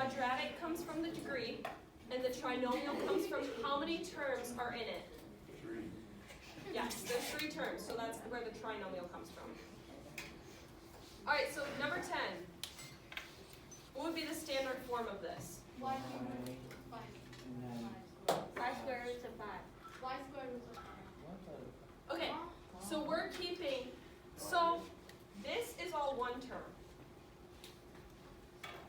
quadratic comes from the degree, and the trinomial comes from how many terms are in it? 3. Yes, there's 3 terms, so that's where the trinomial comes from. Alright, so number 10. What would be the standard form of this? Y cubed 5. Y square root of 5. Y square root of 5. Okay, so we're keeping, so this is all one term.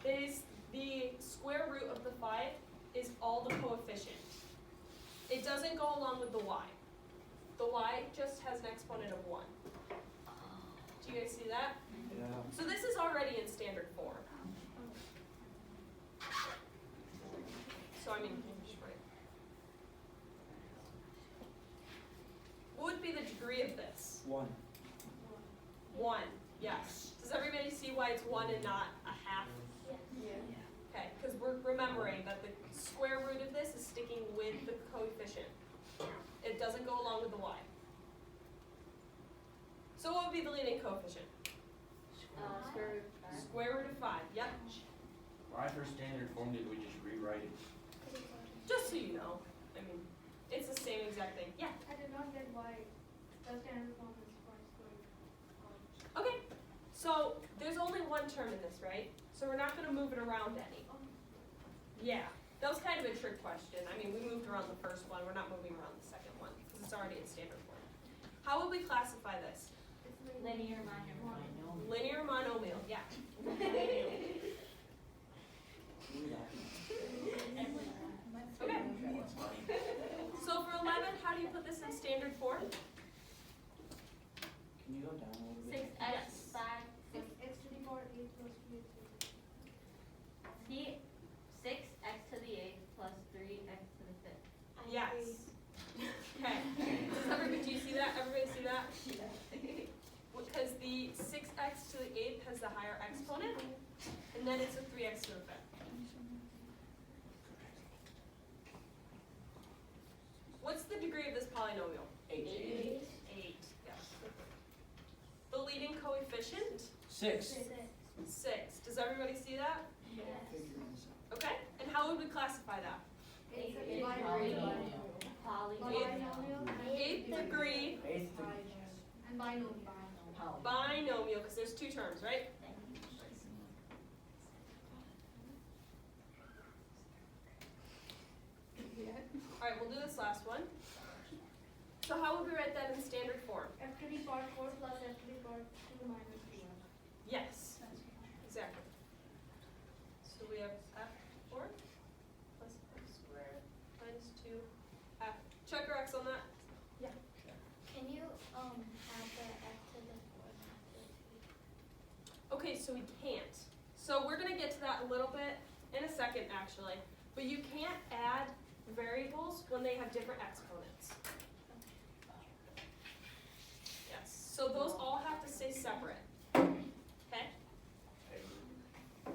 It is the square root of the 5 is all the coefficient. It doesn't go along with the y. The y just has an exponent of 1. Do you guys see that? Yeah. So this is already in standard form. So I mean, just right. What would be the degree of this? 1. 1, yes. Does everybody see why it's 1 and not a half? Okay, because we're remembering that the square root of this is sticking with the coefficient. It doesn't go along with the y. So what would be the leading coefficient? Square root of 5. Square root of 5, yep. Why for standard form did we just rewrite it? Just so you know. I mean, it's the same exact thing. Yeah. I did not get why the standard form is y square root. Okay. So there's only one term in this, right? So we're not going to move it around any. Yeah. That was kind of a trick question. I mean, we moved around the first one. We're not moving around the second one because it's already in standard form. How would we classify this? Linear monomial. Linear monomial. Yeah. Okay. So for 11, how do you put this in standard form? Can you go down a little bit? 6x Yes. 5. 6x to the power 8 plus 3x to the See, 6x to the 8th plus 3x to the 5th. Yes. Okay. Do you see that? Everybody see that? Because the 6x to the 8th has the higher exponent, and then it's a 3x to the 5th. What's the degree of this polynomial? 8. 8. Yes. The leading coefficient? 6. 6. Does everybody see that? Yes. Okay. And how would we classify that? It's a Eighth binomial. Polynomial. 8th degree 8th degree. And binomial. binomial, because there's 2 terms, right? Alright, we'll do this last one. So how would we write that in standard form? F to the power 4 plus f to the power 2 minus 3. Yes, exactly. So we have f4 plus f squared minus 2f. Check your x on that. Can you add the x to the 4th? Okay, so we can't. So we're going to get to that a little bit in a second, actually. But you can't add variables when they have different exponents. Yes, so those all have to stay separate.